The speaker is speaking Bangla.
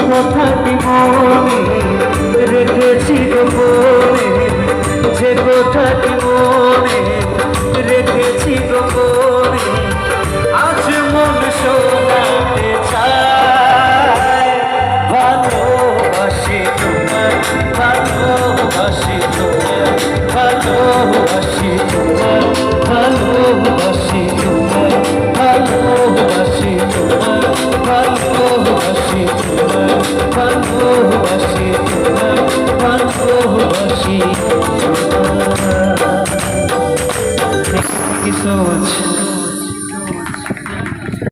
কথাটি মনে রেখেছি গোপনে, যে কথাটি মনে রেখেছি গোপনে, আজ মন শোনাতে চায়। ভালোবাসি তোমায়, ভালোবাসি তোমায়, ভালোবাসি তোমায়, ভালোবাসি তোমায়, ভালোবাসি তোমায়, ভালোবাসি তোমায়, ভালোবাসি তোমায়, ভালোবাসি তোমায়। Thank you so much.